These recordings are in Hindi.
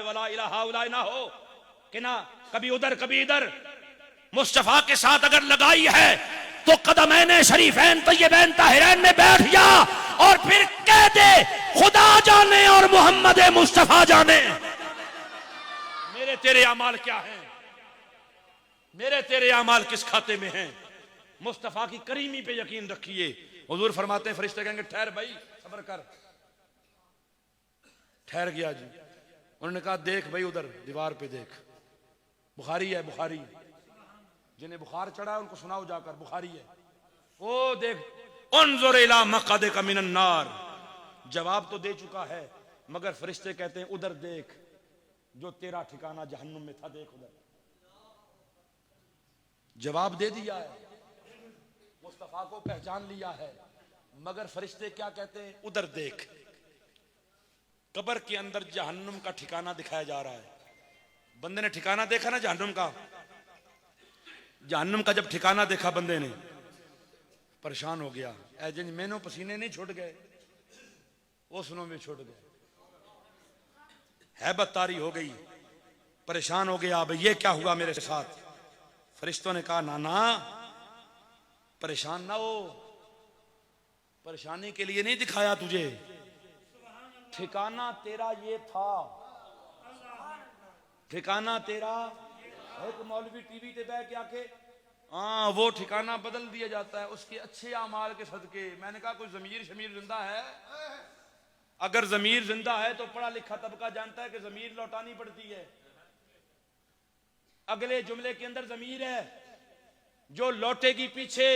वला इलाहा उला ना हो कि ना कभी उधर कभी इधर, मुस्तफा के साथ अगर लगाई है तो कदमैन शरीफैन तय्यबैन ताहिरैन में बैठ जा और फिर कह दे खुदा जाने और मोहम्मद मुस्तफा जाने मेरे तेरे अमाल क्या हैं, मेरे तेरे अमाल किस खाते में हैं। मुस्तफा की करीमी पे यकीन रखिए। हुजूर फरमाते हैं फरिश्ते कहेंगे ठहर भाई सब्र कर, ठहर गया जी। उन्होंने कहा देख भाई उधर दीवार पे देख, बुखारी है, बुखारी जिन्हें बुखार चढ़ा है उनको सुनाओ जाकर, बुखारी है। ओ देख उन्जुर इला मक़अदिका मिनन नार, जवाब तो दे चुका है मगर फरिश्ते कहते हैं उधर देख जो तेरा ठिकाना जहन्नुम में था, देख उधर। जवाब दे दिया है, मुस्तफा को पहचान लिया है, मगर फरिश्ते क्या कहते हैं उधर देख। कब्र के अंदर जहन्नुम का ठिकाना दिखाया जा रहा है। बंदे ने ठिकाना देखा ना जहन्नुम का, जहन्नुम का जब ठिकाना देखा बंदे ने परेशान हो गया। जिन मैनों पसीने नहीं छूट गए वो सुनों में छूट गए, हैबत तारी हो गई, परेशान हो गया। अब ये क्या हुआ मेरे साथ। फरिश्तों ने कहा नाना परेशान ना हो, परेशानी के लिए नहीं दिखाया तुझे, ठिकाना तेरा ये था, ठिकाना तेरा। एक मौलवी टीवी पे बैठ के आके हाँ वो ठिकाना बदल दिया जाता है उसके अच्छे अमाल के सदके। मैंने कहा कोई जमीर शमीर जिंदा है? अगर जमीर जिंदा है तो पढ़ा लिखा तबका जानता है कि जमीर लौटानी पड़ती है। अगले जुमले के अंदर जमीर है जो लौटेगी पीछे,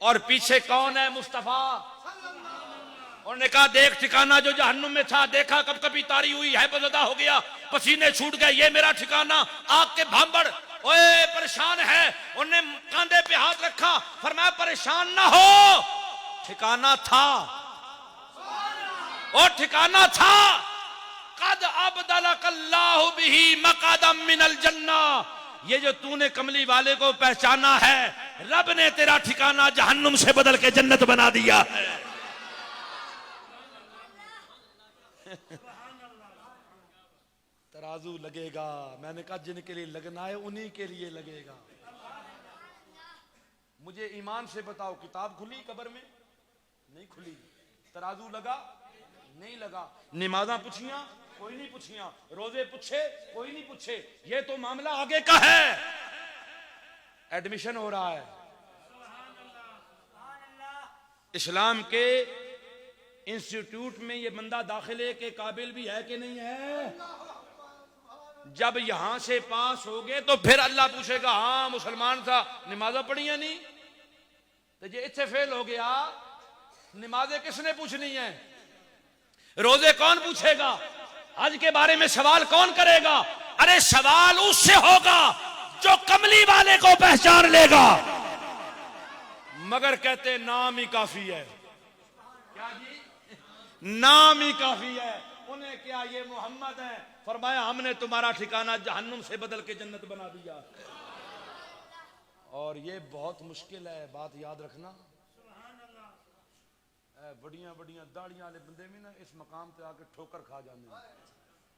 और पीछे कौन है? मुस्तफा। उन्होंने कहा देख ठिकाना जो जहन्नुम में था, देखा कब कभी तारी हुई है, बज़दा हो गया, पसीने छूट गए, ये मेरा ठिकाना। आग के भांबड़ ओए परेशान है, उन्होंने कांधे पे हाथ रखा, फरमाया परेशान ना हो, ठिकाना था, और ठिकाना था। कद अबदलकल्लाहु बिही मक़अदम मिनल जन्ना, ये जो तूने कमली वाले को पहचाना है, रब ने तेरा ठिकाना जहन्नुम से बदल के जन्नत बना दिया है। तराजू लगेगा, मैंने कहा जिनके लिए लगना है उन्हीं के लिए लगेगा। मुझे ईमान से बताओ किताब खुली कब्र में? नहीं खुली। तराजू लगा? नहीं लगा। नमाज़ां पूछियां? कोई नहीं पूछियां। रोजे पूछे? कोई नहीं पूछे। ये तो मामला आगे का है। एडमिशन हो रहा है इस्लाम के इंस्टीट्यूट में, ये बंदा दाखिले के काबिल भी है कि नहीं है? जब यहां से पास हो गए तो फिर अल्लाह पूछेगा हाँ मुसलमान था, नमाज़ें पढ़ी है नहीं? तो ये इससे फेल हो गया, नमाज़ें किसने पूछनी है? रोजे कौन पूछेगा? हज के बारे में सवाल कौन करेगा? अरे सवाल उससे होगा जो कमली वाले को पहचान लेगा। मगर कहते नाम ही काफी है। क्या जी? नाम ही काफी है। उन्हें क्या ये मोहम्मद है? फरमाया हमने तुम्हारा ठिकाना जहन्नुम से बदल के जन्नत बना दिया। और ये बहुत मुश्किल है, बात याद रखना। बड़ियां बड़ियां दाढ़ियां वाले बंदे भी ना इस मकाम पे आके ठोकर खा जाने।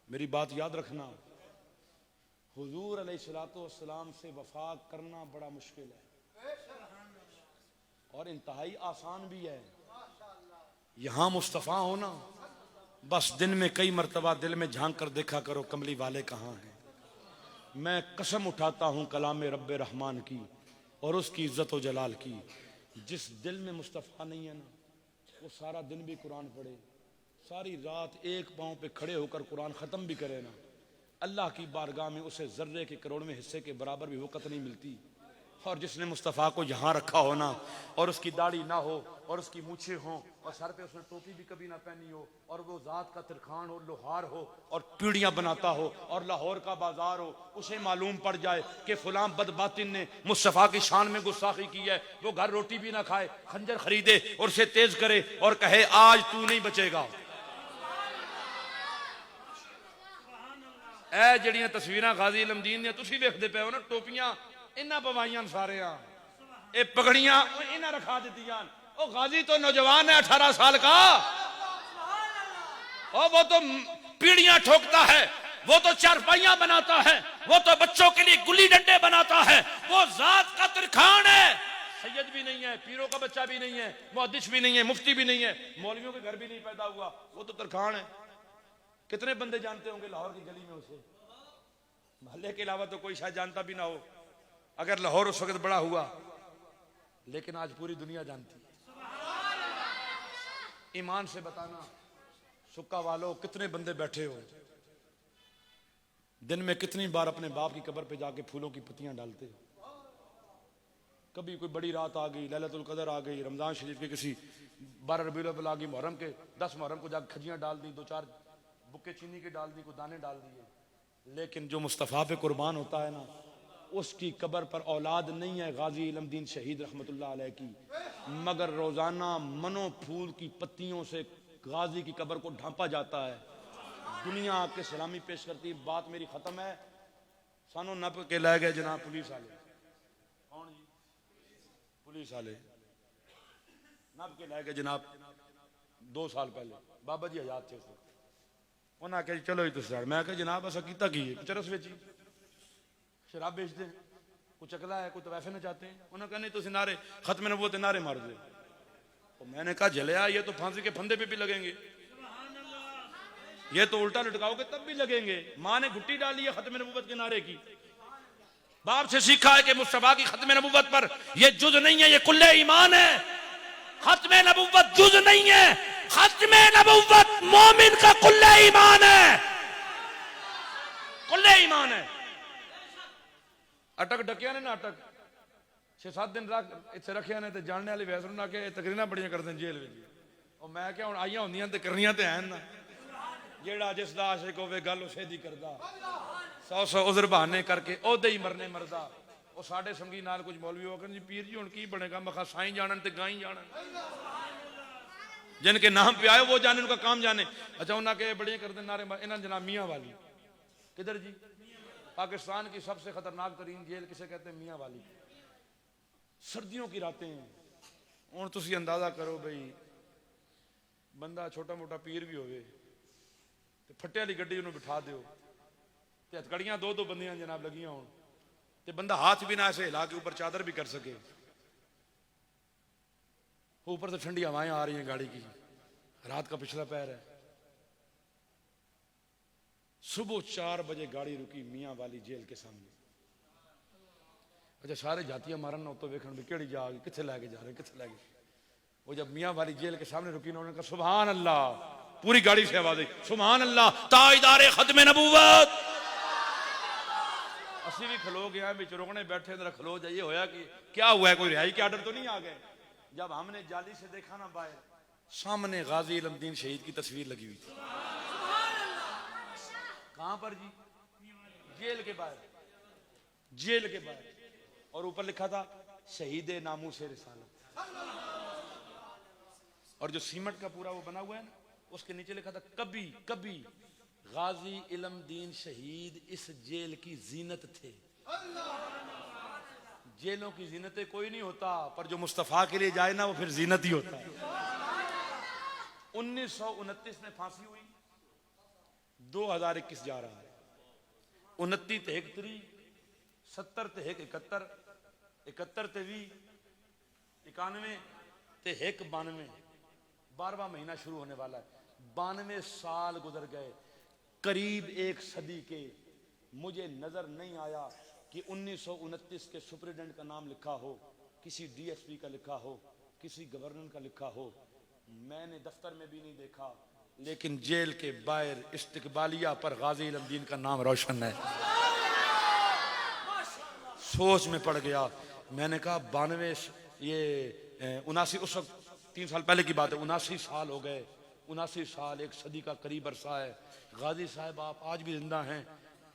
मेरी बात याद रखना, हुजूर अलैहिस्सलातु वस्सलाम से वफा करना बड़ा मुश्किल है और इंतहाई आसान भी है। यहां मुस्तफा होना, बस दिन में कई मर्तबा दिल में झांक कर देखा करो कमली वाले कहाँ हैं। मैं कसम उठाता हूँ कलाम रब्बे रहमान की और उसकी इज्जत व जलाल की, जिस दिल में मुस्तफा नहीं है ना वो सारा दिन भी कुरान पढ़े, सारी रात एक पांव पे खड़े होकर कुरान ख़त्म भी करे ना, अल्लाह की बारगाह में उसे ज़र्रे के करोड़वें हिस्से के बराबर भी वक़्त नहीं मिलती। और जिसने मुस्तफ़ा को यहाँ रखा हो ना, और उसकी दाढ़ी ना हो और उसकी मूछें हों और सर पे उसने टोपी भी कभी ना पहनी हो, और वो ज़ात का तिरखान हो, लोहार हो और पीढ़ियाँ बनाता हो और लाहौर का बाजार हो, उसे मालूम पड़ जाए कि फ़लाँ बदबातिन ने मुस्तफ़ा की शान में गुस्ताखी की है, वो घर रोटी भी ना खाए, खंजर खरीदे और उसे तेज़ करे और कहे आज तू नहीं बचेगा। ए जड़ियां तस्वीरां गाजी इल्मदीन ने तुसी वेखदे पे हो ना, टोपियां इन्हां पवाइयां सारे, ये पगड़ियां इन्हां रखा दित्तियां। ओ गाजी तो नौजवान है 18 साल का, ओ वो तो पीढ़ियां ठोकता है, वो तो चारपाइयां बनाता है, वो तो बच्चों के लिए गुल्ली डंडे बनाता है, वो जात का तरखान है। सैयद भी नहीं है, पीरों का बच्चा भी नहीं है, मुहद्दिस भी नहीं है, मुफ्ती भी नहीं है, मौलवियों के घर भी नहीं पैदा हुआ, वो तो तरखान है। कितने बंदे जानते होंगे लाहौर की गली में उसे? मोहल्ले के अलावा तो कोई शायद जानता भी ना हो, अगर लाहौर उस वक्त बड़ा हुआ, लेकिन आज पूरी दुनिया जानती है। ईमान से बताना सुक्का वालों, कितने बंदे बैठे हो, दिन में कितनी बार अपने बाप की कब्र पे जाके फूलों की पत्तियां डालते हो? कभी कोई बड़ी रात आ गई, लैलतुल कदर आ गई, रमजान शरीफ के किसी 12 रबीउल अव्वल आ गई, मुहर्रम के 10 मुहर्रम को जाकर खजियां डाल दी, 2-4 बुक्के चीनी के डाल दी, कोई दाने डाल दिए। लेकिन जो मुस्तफ़ा पे कुर्बान होता है ना, उसकी कब्र पर औलाद नहीं है गाजी इलमदीन शहीद रहमतुल्लाह अलैह की, मगर रोजाना मनो फूल की पत्तियों से गाजी की कब्र को ढांपा जाता है। दुनिया आके सलामी पेश करती है। बात मेरी खत्म है। सानू नप के लै गए जनाब पुलिस वाले। कौन जी? पुलिस वाले नप के लै गए जनाब 2 साल पहले। बाबा जी हयात थे, उन्हें आख्या चलो जी तुम। मैं क्या जनाब असा किया की चरस बेची, शराब बेचते, कोई चकला है, कोई तो वैसे न चाहते हैं। उन्होंने कहा नहीं तुम नारे खत्म नबूवत नारे मार दे। तो मैंने कहा जलिया ये तो फांसी के फंदे पे भी लगेंगे, ये तो उल्टा लटकाओगे तब भी लगेंगे। माँ ने घुट्टी डाली है खत्म नबूवत के नारे की, बाप से सीखा है कि मुस्तफा की खत्म नबूवत पर ये जुज नहीं है, ये कुल्ले ईमान है। खत्म नबूवत जुज नहीं है, खत्म नबूवत मोमिन का कुल्ले ईमान है, कुल्ले ईमान है। अटक डकिया ने ना, अटक 6-7 दिन इतने रखिया ने, जानने वाले वैसे ना कि तकरीरें बड़ियां करते हैं जेल में। और मैं क्या हूं आईया होंदियां ते करनियां ते हैं ना, जेड़ा जिसदा आशिक होवे गल उसे दी करदा, 100 उज़र बहाने करके ओदे ही मरने मरदा। और साडे संगी नाल कुछ मौलवी हो जी पीर जी हुण की बनेगा? मैं कहा साईं जानन ते गाई जानन, जिनके नाम पे आए वो जाने, उनका काम जाने। अच्छा उन्हें के बड़ियां करते नारे, इन्होंने जनाब मियाँ वाली। किधर जी? पाकिस्तान की सबसे खतरनाक तरीन जेल किसे कहते हैं? मियाँ वाली। सर्दियों की रातें हैं। हुण तुसीं अंदाजा करो भाई, बंदा छोटा मोटा पीर भी होवे ते फट्टे वाली गड्डी उन्हें बिठा दो ते हथकड़ियां 2-2 बंदियां जनाब लगियां होण ते बंदा हाथ भी ना ऐसे हिला के ऊपर चादर भी कर सके। ऊपर से ठंडी हवाएं आ रही हैं गाड़ी की, रात का पिछला पैर है। सुबह 4 बजे गाड़ी रुकी मियाँ वाली जेल के सामने। अच्छा सारे जातियां मारन तो वेखण भी केड़ी जा गई, किथे लैके जा रहे, किथे लैके। वो जब मियाँ वाली जेल के सामने रुकी, उन्होंने कहा सुभान अल्लाह, पूरी गाड़ी से आवाज आई सुभान अल्लाह, ताजदारे खत्म नबूवत। असी भी खलो गया बिच रुकने बैठे, जरा खलो जाइए, होया कि क्या हुआ है, कोई रिहाई के आर्डर तो नहीं आ गए? जब हमने जाली से देखा ना बाहर, सामने गाजी इलमदीन शहीद की तस्वीर लगी हुई थी। कहां पर जी? जेल के बाहर, जेल के बाहर। और ऊपर लिखा था शहीद नामू से रिसालत। और जो सीमेंट का पूरा वो बना हुआ है ना, उसके नीचे लिखा था कभी कभी गाजी इलमदीन शहीद इस जेल की जीनत थे। जेलों की जीनतें कोई नहीं होता, पर जो मुस्तफा के लिए जाए ना वो फिर जीनत ही होता है। 1929 में फांसी हुई, 2021 जा रहा है। 29 ते 1 3, 70 ते 1 71, 71 ते 20, 91 ते 1 92, 12वां महीना शुरू होने वाला है। 92 साल गुजर गए, करीब 1 सदी के। मुझे नजर नहीं आया कि 1929 के सुप्रिटेंडेंट का नाम लिखा हो, किसी डीएसपी का लिखा हो, किसी गवर्नर का लिखा हो। मैंने दफ्तर में भी नहीं देखा, लेकिन जेल के बाहर इस्तिकबालिया पर गाजी इलमदीन का नाम रोशन है। सोच में पड़ गया। मैंने कहा 92, ये 79, उस वक्त 3 साल पहले की बात है, 79 साल हो गए। 79 साल, 1 सदी का करीब अरसा है। गाजी साहब आप आज भी जिंदा हैं,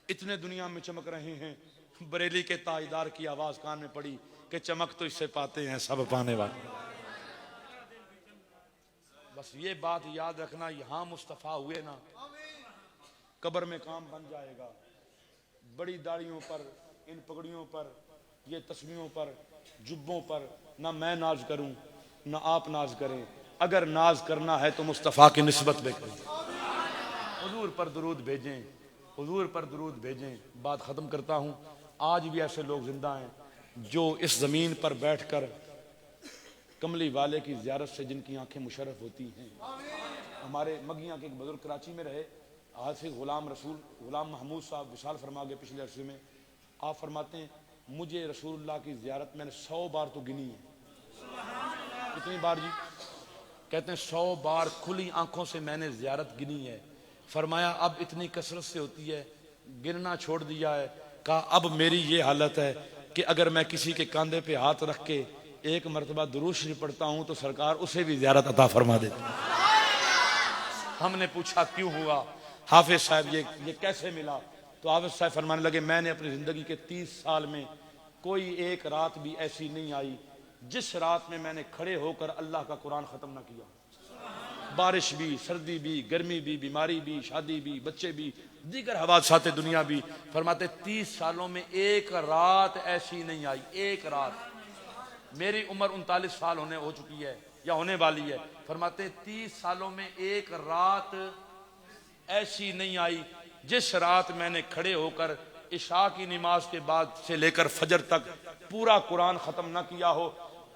इतने दुनिया में चमक रहे हैं। बरेली के ताजदार की आवाज कान में पड़ी कि चमक तो इससे पाते हैं सब पाने वाले। बस ये बात याद रखना, यहां मुस्तफा हुए ना, कब्र में काम बन जाएगा। बड़ी दाढ़ियों पर, इन पगड़ियों पर, ये तस्वीरों पर, जुब्बों पर ना मैं नाज करूं ना आप नाज करें। अगर नाज करना है तो मुस्तफा की निस्बत में करें, हुजूर पर दुरूद भेजें, हुजूर पर दुरूद भेजें। बात ख़त्म करता हूँ। आज भी ऐसे लोग जिंदा हैं जो इस ज़मीन पर बैठकर कमली वाले की ज़ियारत से जिनकी आंखें मुशर्रफ होती हैं। हमारे मगियाँ के एक बुजुर्ग कराची में रहे, हाफिज़ गुलाम महमूद साहब विशाल फरमा गए पिछले अरसे में। आप फरमाते हैं मुझे रसूलुल्लाह की ज़ियारत मैंने 100 बार तो गिनी है। कितनी बार जी? कहते हैं 100 बार खुली आंखों से मैंने ज़ियारत गिनी है। फरमाया अब इतनी कसरत से होती है, गिनना छोड़ दिया है। कहा अब मेरी ये हालत है कि अगर मैं किसी के कंधे पे हाथ रख के एक मरतबा दुरूद शरीफ पढ़ता हूँ तो सरकार उसे भी ज़ियारत अता फरमा देती है। हमने पूछा क्यों हुआ हाफिज साहब, ये कैसे मिला? तो हाफिज साहब फरमाने लगे मैंने अपनी ज़िंदगी के 30 साल में कोई एक रात भी ऐसी नहीं आई जिस रात में मैंने खड़े होकर अल्लाह का कुरान ख़त्म ना किया। बारिश भी, सर्दी भी, गर्मी भी, बीमारी भी, शादी भी, बच्चे भी, दीगर हवासात दुनिया भी। फरमाते 30 सालों में एक रात ऐसी नहीं आई, एक रात। मेरी उम्र 39 साल हो चुकी है या होने वाली है। फरमाते 30 सालों में एक रात ऐसी नहीं आई जिस रात मैंने खड़े होकर इशा की नमाज के बाद से लेकर फजर तक पूरा कुरान खत्म ना किया हो।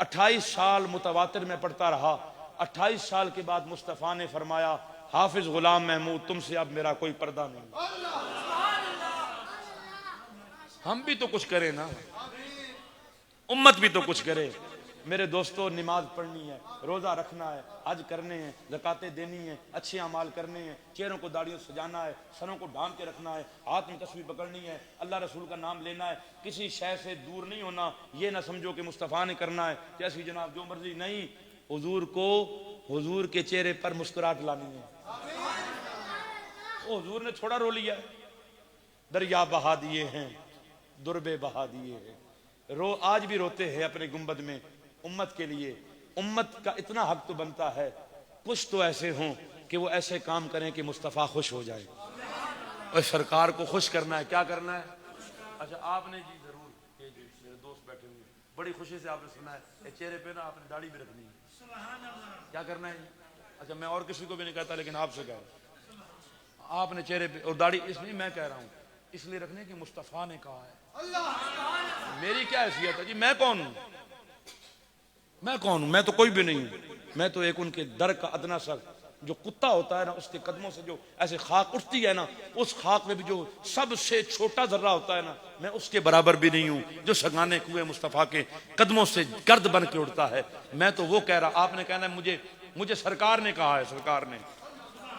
28 साल मुतवातिर में पढ़ता रहा। 28 साल के बाद मुस्तफ़ा ने फरमाया हाफिज गुलाम महमूद तुमसे अब मेरा कोई पर्दा नहीं। हम भी तो कुछ करें ना, उम्मत भी तो कुछ करे। मेरे दोस्तों, नमाज पढ़नी है, रोज़ा रखना है, हज करने हैं, ज़कातें देनी है, अच्छे अमाल करने हैं, चेहरों को दाढ़ियों सजाना है, सरों को ढांक के रखना है, हाथ में तस्बीह पकड़नी है, अल्लाह रसूल का नाम लेना है, किसी शय से दूर नहीं होना। ये ना समझो कि मुस्तफ़ा ने करना है जैसी जनाब जो मर्जी, नहीं। हुजूर को हुजूर के चेहरे पर मुस्कुराहट लानी है। हुजूर ने थोड़ा रो लिया, दरिया बहा दिए हैं, दुर्बे बहा दिए हैं, आज भी रोते हैं अपने गुंबद में उम्मत के लिए। उम्मत का इतना हक तो बनता है कुछ तो ऐसे हों कि वो ऐसे काम करें कि मुस्तफ़ा खुश हो जाए। और सरकार को खुश करना है, क्या करना है? अच्छा आपने जी जरूर, ये जो मेरे दोस्त बैठे हुए बड़ी खुशी से आपने सुना है चेहरे पे ना आपने दाढ़ी भी रखनी है। क्या करना है? अच्छा मैं और किसी को भी नहीं कहता लेकिन आपसे कह रहा हूं, आपने चेहरे पे और दाढ़ी इसलिए मैं कह रहा हूं इसलिए रखने की मुस्तफ़ा ने कहा है। मेरी क्या हैसियत है जी? मैं कौन हूं? मैं कौन हूं? मैं तो कोई भी नहीं हूं। मैं तो एक उनके दर का अदना सा जो कुत्ता होता है ना, उसके कदमों से जो ऐसे खाक उठती है ना, उस खाक में भी जो सबसे छोटा जर्रा होता है ना, मैं उसके बराबर भी नहीं हूं जो सगाने कुएं मुस्तफ़ा के कदमों से गर्द बन के उड़ता है। मैं तो वो कह रहा, आपने कहना है मुझे सरकार ने कहा है। सरकार ने,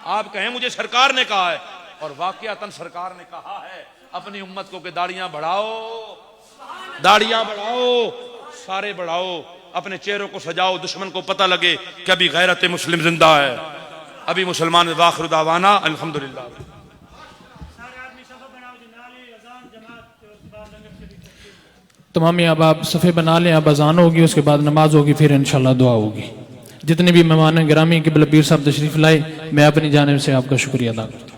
आप कहें मुझे सरकार ने कहा है, और वाकयातन सरकार ने कहा है अपनी उम्मत को कि दाढ़ियां बढ़ाओ, दाढ़ियां बढ़ाओ, सारे बढ़ाओ, अपने चेहरों को सजाओ, दुश्मन को पता लगे कि अभी गैरत मुस्लिम जिंदा है, अभी मुसलमान। वाखिर दावाना अल्हम्दुलिल्लाह। तमाम अहबाब सफ़े बना लें, अब अजान होगी, उसके बाद नमाज होगी, फिर इंशाल्लाह दुआ होगी। जितने भी मेहमान गिरामी क़िबला पीर साहब तशरीफ़ लाए, मैं अपनी जानिब से आपका शुक्रिया अदा करता हूँ।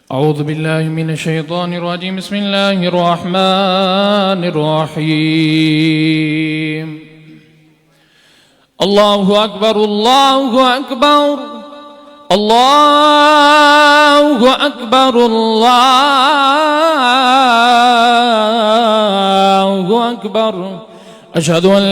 औज़ु बिल्लाहि मिनश शैतानिर रजीम, बिस्मिल्लाहिर रहमानिर रहीम। अल्लाहु अकबर, अल्लाहु अकबर, अल्लाहु अकबर, अल्लाहु अकबर। अशहदु अन